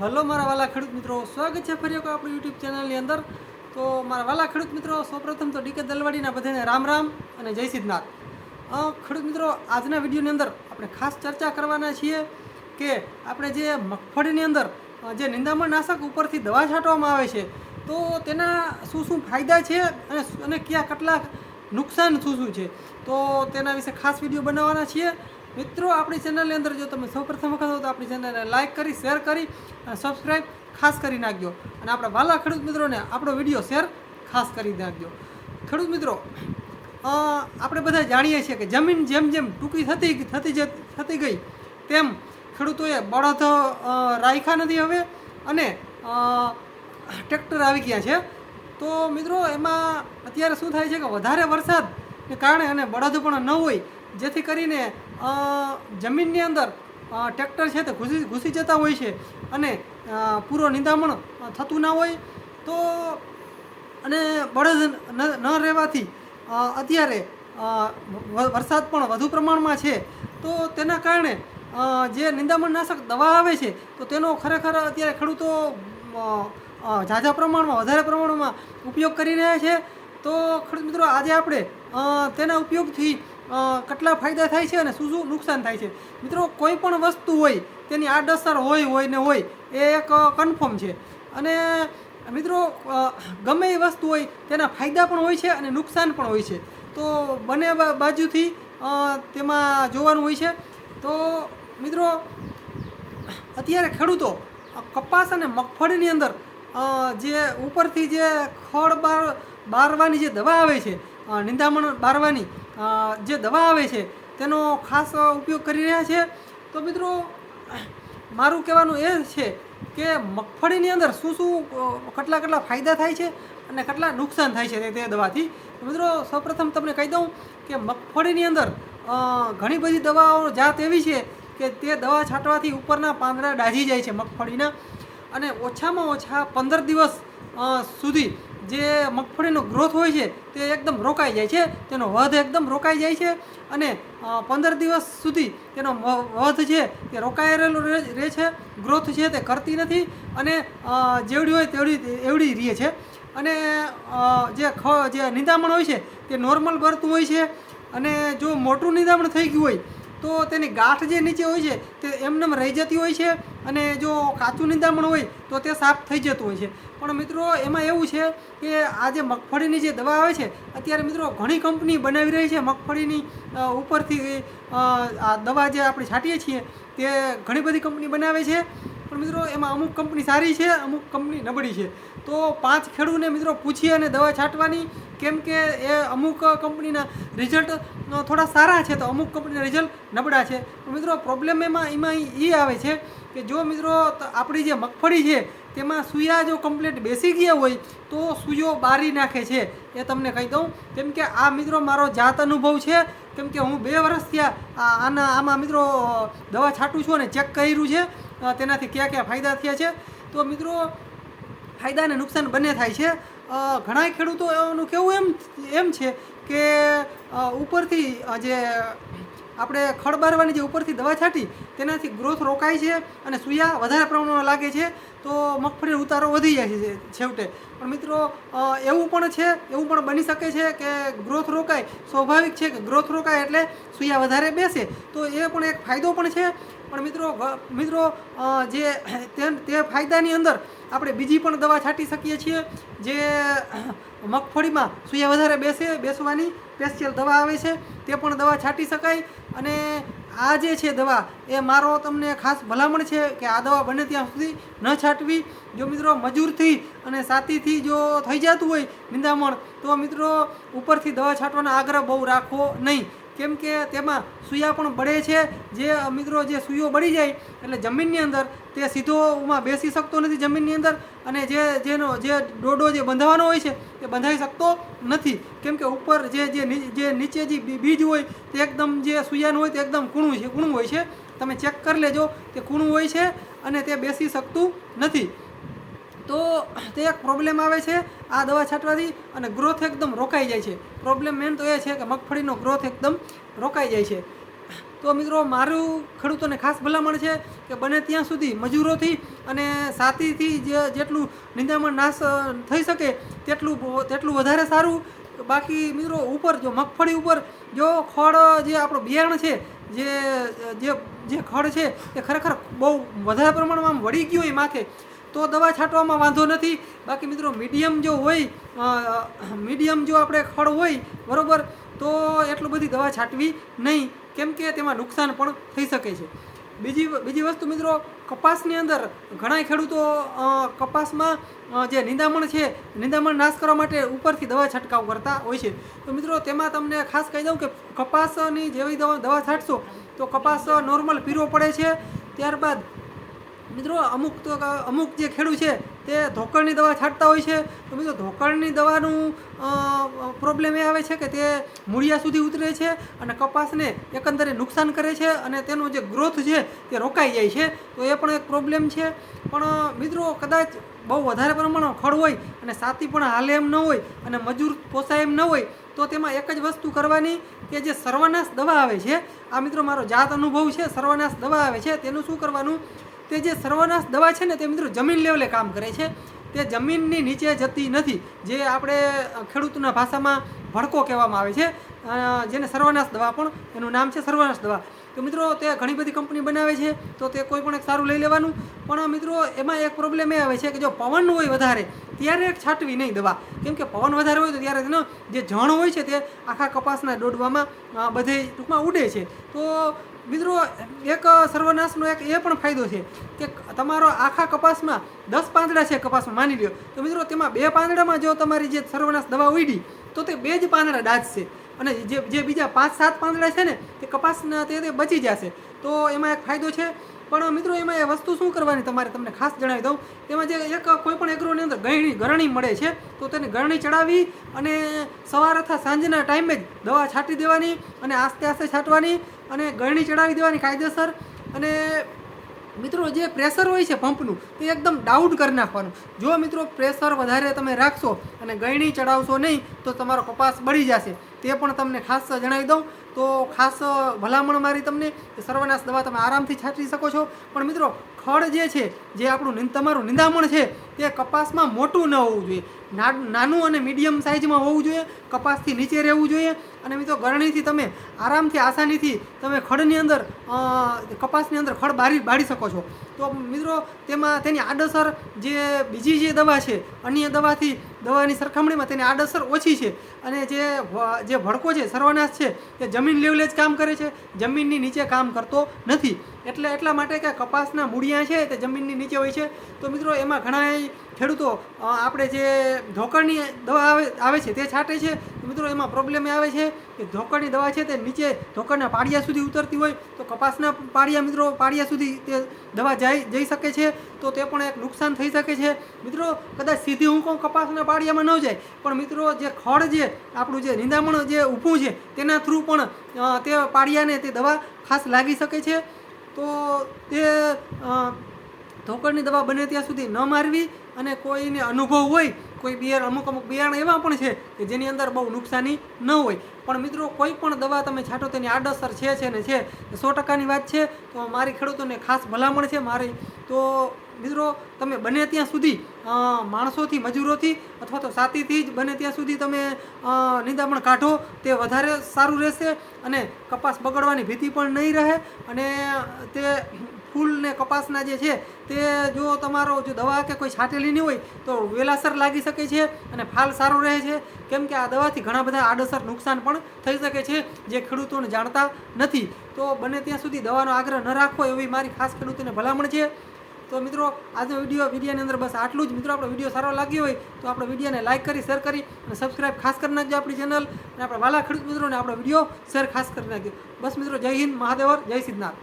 Hello મારા વાલા ખેડૂત મિત્રો, સ્વાગત છે ફરી એક આપણી યુટ્યુબ ચેનલની અંદર। તો મારા વાલા ખેડૂત મિત્રો, સૌપ્રથમ તો ડીકે દલવાડીના બધાને રામ રામ અને જય સિદ્ધનાથ। ખેડૂત મિત્રો, આજના વિડીયોની અંદર આપણે ખાસ ચર્ચા કરવાના છીએ કે આપણે જે મગફળીની અંદર જે નિંદામણ નાશક ઉપરથી દવા છાંટવામાં આવે છે તો તેના શું શું ફાયદા છે અને કયા કેટલાક નુકસાન શું શું છે, તો તેના વિશે ખાસ વિડીયો બનાવવાના છીએ। મિત્રો, આપણી ચેનલની અંદર જો તમે સૌપ્રથમ વખત હો તો આપણી ચેનલને લાઇક કરી, શેર કરી અને સબસ્ક્રાઈબ ખાસ કરી નાખજો અને આપણા વાલા ખેડૂત મિત્રોને આપણો વિડીયો શેર ખાસ કરી નાખજો। ખેડૂત મિત્રો, આપણે બધા જાણીએ છીએ કે જમીન જેમ જેમ ટૂંકી થતી ગઈ તેમ ખેડૂતોએ બળદ રાખ્યા નથી હવે અને ટ્રેક્ટર આવી ગયા છે। તો મિત્રો, એમાં અત્યારે શું થાય છે કે વધારે વરસાદને કારણે અને બળદ પણ ન હોય, જેથી કરીને જમીનની અંદર ટ્રેક્ટર છે તે ઘૂસી જતા હોય છે અને પૂરો નિંદામણ થતું ના હોય। તો અને બળદ ન રહેવાથી અત્યારે વરસાદ પણ વધુ પ્રમાણમાં છે, તો તેના કારણે જે નિંદામણ નાશક દવા આવે છે તો તેનો ખરેખર અત્યારે ખેડૂતો ઝાઝા પ્રમાણમાં, વધારે પ્રમાણમાં ઉપયોગ કરી રહ્યા છે। તો ખેડૂત મિત્રો, આજે આપણે તેના ઉપયોગથી કેટલા ફાયદા થાય છે અને શું શું નુકસાન થાય છે। મિત્રો, કોઈ પણ વસ્તુ હોય તેની આડઅસર હોય ને હોય એ એક કન્ફર્મ છે અને મિત્રો ગમે એ વસ્તુ હોય તેના ફાયદા પણ હોય છે અને નુકસાન પણ હોય છે, તો બંને બાજુથી તેમાં જોવાનું હોય છે। તો મિત્રો, અત્યારે ખેડૂતો કપાસ અને મગફળીની અંદર જે ઉપરથી જે ખડ બારવાની જે દવા આવે છે, નિંદામણ બારવાની જે દવા આવે છે તેનો ખાસ ઉપયોગ કરી રહ્યા છે। તો મિત્રો, મારું કહેવાનું એ છે કે મગફળીની અંદર શું શું કેટલા ફાયદા થાય છે અને કેટલા નુકસાન થાય છે તે દવાથી। મિત્રો, સૌપ્રથમ તમને કહી દઉં કે મગફળીની અંદર ઘણી બધી દવાઓ જાત એવી છે કે તે દવા છાંટવાથી ઉપરના પાંદડા દાઝી જાય છે મગફળીના, અને ઓછામાં ઓછા 15 દિવસ સુધી જે મગફળીનો ગ્રોથ હોય છે તે એકદમ રોકાઈ જાય છે, તેનો વધ એકદમ રોકાઈ જાય છે અને 15 દિવસ સુધી તેનો વધ છે તે રોકાયેલો રહે છે, ગ્રોથ છે તે કરતી નથી અને જેવડી હોય એવડી રહે છે અને જે નિંદામણ હોય છે તે નોર્મલ ભરતું હોય છે અને જો મોટું નિંદામણ થઈ ગયું હોય તો તેની ગાંઠ જે નીચે હોય છે તે એમનેમ રહી જતી હોય છે અને જો કાચું નિંદામણ હોય તો તે સાફ થઈ જતું હોય છે। પણ મિત્રો, એમાં એવું છે કે આ જે મગફળીની જે દવા આવે છે અત્યારે મિત્રો ઘણી કંપની બનાવી રહી છે મગફળીની ઉપરથી આ દવા જે આપણે છાંટીએ છીએ તે ઘણી બધી કંપની બનાવે છે, પણ મિત્રો એમાં અમુક કંપની સારી છે, અમુક કંપની નબળી છે। તો 5 ખેડૂતને મિત્રો પૂછી અને દવા છાંટવાની, કેમ કે એ અમુક કંપનીના રિઝલ્ટ થોડા સારા છે તો અમુક કંપનીના રિઝલ્ટ નબળા છે। મિત્રો, પ્રોબ્લેમ એમાં એ આવે છે કે જો મિત્રો આપણી જે મગફળી છે તેમાં સૂયા જો કમ્પ્લીટ બેસી ગયા હોય તો સૂયો બારી નાખે છે, એ તમને કહી દઉં। કેમ કે આ મિત્રો મારો જાત અનુભવ છે, કેમ કે હું 2 વર્ષ થયા આમાં મિત્રો દવા છાંટું છું અને ચેક કર્યું છે તેનાથી કયા ફાયદા થયા છે। તો મિત્રો, ફાયદા અને નુકસાન બંને થાય છે। ઘણા ખેડૂતોનું કહેવું એમ છે કે ઉપરથી જે આપણે ખડ બારવાની જે ઉપરથી દવા છાંટી તેનાથી ગ્રોથ રોકાય છે અને સૂયા વધારે પ્રમાણમાં લાગે છે, તો મગફળીનો ઉતારો વધી જાય છે છેવટે। પણ મિત્રો, એવું પણ બની શકે છે કે ગ્રોથ રોકાય, સ્વાભાવિક છે કે ગ્રોથ રોકાય એટલે સૂયા વધારે બેસે, તો એ પણ એક ફાયદો પણ છે। પણ મિત્રો જે તે ફાયદાની અંદર આપણે બીજી પણ દવા છાંટી શકીએ છીએ, જે મગફળીમાં સૂયા વધારે બેસવાની સ્પેશિયલ દવા આવે છે તે પણ દવા છાંટી શકાય। અને આ જે છે દવા એ મારો તમને ખાસ ભલામણ છે કે આ દવા બને ત્યાં સુધી ન છાંટવી। જો મિત્રો મજૂરથી અને સાતીથી જો થઈ જતું હોય નિંદામણ, તો મિત્રો ઉપરથી દવા છાંટવાનો આગ્રહ બહુ રાખવો નહીં, કેમ કે તેમાં સૂયા પણ બળે છે। જે મિત્રો જે સૂયો બળી જાય એટલે જમીનની અંદર તે સીધો બેસી શકતો નથી જમીનની અંદર, અને જે ડોડો જે બંધાવાનો હોય છે તે બંધાઈ શકતો નથી, કેમ કે ઉપર જે નીચે જે બીજ હોય તે એકદમ જે સૂયાનું હોય તે એકદમ કૂણું હોય છે, તમે ચેક કરી લેજો તે કૂણું હોય છે અને તે બેસી શકતું નથી। તો તે એક પ્રોબ્લેમ આવે છે આ દવા છાંટવાથી અને ગ્રોથ એકદમ રોકાઈ જાય છે। પ્રોબ્લેમ મેન તો એ છે કે મગફળીનો ગ્રોથ એકદમ રોકાઈ જાય છે। તો મિત્રો મારું ખેડૂતોને ખાસ ભલામણ છે કે બને ત્યાં સુધી મજૂરોથી અને સાથીથી જેટલું નિંદામણ નાશ થઈ શકે તેટલું વધારે સારું. બાકી મિત્રો ઉપર જો મગફળી ઉપર જો ખડ જે આપણું બિયારણ છે જે ખડ છે એ ખરેખર બહુ વધારે પ્રમાણમાં વળી ગયું હોય માથે તો દવા છાંટવામાં વાંધો નથી. બાકી મિત્રો મીડિયમ જો હોય મીડિયમ જો આપણે ખડ હોય બરાબર તો એટલું બધી દવા છાંટવી નહીં, કેમ કે તેમાં નુકસાન પણ થઈ શકે છે. બીજી વસ્તુ મિત્રો, કપાસની અંદર ઘણા ખેડૂતો કપાસમાં જે નિંદામણ છે નિંદામણ નાશ કરવા માટે ઉપરથી દવા છંટકાવ કરતા હોય છે. તો મિત્રો તેમાં તમને ખાસ કહી દઉં કે કપાસની જેવી દવા છાંટશો તો કપાસ નોર્મલ પીરો પડે છે. ત્યારબાદ મિત્રો અમુક જે ખેડૂત છે તે ધોકળની દવા છાંટતા હોય છે. તો મિત્રો ધોકળની દવાનું પ્રોબ્લેમ એ આવે છે કે તે મૂળિયા સુધી ઉતરે છે અને કપાસને એકંદરે નુકસાન કરે છે અને તેનો જે ગ્રોથ છે તે રોકાઈ જાય છે. તો એ પણ એક પ્રોબ્લેમ છે. પણ મિત્રો કદાચ બહુ વધારે પ્રમાણમાં ખડ હોય અને સાથી પણ હાલે એમ ન હોય અને મજૂર પોસાય એમ ન હોય તો તેમાં એક જ વસ્તુ કરવાની કે જે સર્વનાશ દવા આવે છે, આ મિત્રો મારો જાત અનુભવ છે, સર્વનાશ દવા આવે છે તેનું શું કરવાનું, તે જે સર્વનાશ દવા છે ને તે મિત્રો જમીન લેવલે કામ કરે છે, તે જમીનની નીચે જતી નથી. જે આપણે ખેડૂતના ભાષામાં ભડકો કહેવામાં આવે છે, જેને સર્વનાશ દવા પણ એનું નામ છે સર્વનાશ દવા. તો મિત્રો તે ઘણી બધી કંપની બનાવે છે તો તે કોઈ પણ એક સારું લઈ લેવાનું. પણ મિત્રો એમાં એક પ્રોબ્લેમ એ આવે છે કે જો પવન હોય વધારે ત્યારે છાંટવી નહીં દવા, કેમ કે પવન વધારે હોય તો ત્યારે તેનો જે જણ હોય છે તે આખા કપાસના દોડવામાં બધે ટૂંકમાં ઉડે છે. તો મિત્રો એક સર્વનાશનો એક એ પણ ફાયદો છે કે તમારો આખા કપાસમાં 10 પાંદડા છે કપાસમાં માની લ્યો, તો મિત્રો તેમાં 2 પાંદડામાં જો તમારી જે સર્વનાશ દવા ઉડી તો તે 2 જ પાંદડા દાઝશે અને જે બીજા 5-7 પાંદડા છે ને તે કપાસના તે બચી જશે. તો એમાં એક ફાયદો છે. પણ મિત્રો એમાં એ વસ્તુ શું કરવાની તમને ખાસ જણાવી દઉં, તેમાં જે એક કોઈ પણ એગ્રોની અંદર ગરણી મળે છે તો તેને ગરણી ચડાવી અને સવાર અથવા સાંજના ટાઈમે જ દવા છાંટી દેવાની અને આસ્તે આસ્તે છાંટવાની અને ગરણી ચડાવી દેવાની કાયદેસર. અને મિત્રો જે પ્રેશર હોય છે પંપનું તે એકદમ ડાઉન કરી નાખવાનું. જો મિત્રો પ્રેશર વધારે તમે રાખશો અને ગરણી ચડાવશો નહીં તો તમારો કપાસ બળી જશે. તે પણ તમને ખાસ જણાવી દઉં. તો ખાસ ભલામણ મારી તમને કે સર્વનાશ દવા તમે આરામથી છાંટી શકો છો. પણ મિત્રો ખડ જે છે જે આપણું તમારું નિંદામણ છે તે કપાસમાં મોટું ન હોવું જોઈએ, નાનું અને મીડિયમ સાઇઝમાં હોવું જોઈએ, કપાસથી નીચે રહેવું જોઈએ. અને મિત્રો ગરણીથી તમે આરામથી આસાનીથી તમે ખડની અંદર કપાસની અંદર ખડ બાળી શકો છો. તો મિત્રો તેની આડઅસર જે બીજી જે દવા છે અન્ય દવાની સરખામણીમાં તેની આડઅસર ઓછી છે. અને જે ભડકો છે સર્વનાશ છે તે જમીન લેવલે જ કામ કરે છે, જમીનની નીચે કામ કરતો નથી. એટલા માટે કે કપાસના મૂળિયા છે તે જમીનની નીચે હોય છે. તો મિત્રો એમાં ઘણા ખેડૂતો આપણે જે ધોકળની દવા આવે છે તે છાંટે છે. મિત્રો એમાં પ્રોબ્લેમ આવે છે કે ધોકળની દવા છે તે નીચે ધોકળના પાળિયા સુધી ઉતરતી હોય તો કપાસના પાળિયા સુધી તે દવા જઈ શકે છે. તો તે પણ એક નુકસાન થઈ શકે છે. મિત્રો કદાચ સીધી હું કહું કપાસના પાળિયામાં ન જાય, પણ મિત્રો જે ખડ જે આપણું જે નિંદામણ જે ઊભું છે તેના થ્રુ પણ તે પાળિયાને તે દવા ખાસ લાગી શકે છે. તો તે ધોકળની દવા બને ત્યાં સુધી ન મારવી. અને કોઈને અનુભવ હોય, કોઈ અમુક બિયારણ એવા પણ છે કે જેની અંદર બહુ નુકસાની ન હોય, પણ મિત્રો કોઈ પણ દવા તમે છાંટો તેની આડઅસર છે ને છે 100%ની વાત છે. તો મારી ખેડૂતોને ખાસ ભલામણ છે મારી. તો મિત્રો તમે બને ત્યાં સુધી માણસોથી મજૂરોથી અથવા તો સાથીથી જ બને ત્યાં સુધી તમે નિંદામણ કાઢો તે વધારે સારું રહેશે અને કપાસ બગડવાની ભીતિ પણ નહીં રહે. અને તે ફૂલ ને કપાસના જે છે તે જો તમારો જો દવા કે કોઈ છાંટેલી નહીં હોય તો વેલાસર લાગી શકે છે અને ફાલ સારો રહે છે, કેમ કે આ દવાથી ઘણા બધા આડઅસર નુકસાન પણ થઈ શકે છે જે ખેડૂતોને જાણતા નથી. તો બને ત્યાં સુધી દવાનો આગ્રહ ન રાખવો એવી મારી ખાસ ખેડૂતોને ભલામણ છે. તો મિત્રો આજનો વિડીયોની અંદર બસ આટલું જ. મિત્રો આપણો વિડીયો સારો લાગ્યો હોય તો આપણો વિડીયોને લાઇક કરી શેર કરી અને સબસ્ક્રાઈબ ખાસ કરી નાખજો આપણી ચેનલ. અને આપણા વાલા ખેડૂત મિત્રોને આપણો વિડીયો શેર ખાસ કરી નાખજો. બસ મિત્રો જય હિન્દ મહાદેવર, જય સિદ્ધનાથ.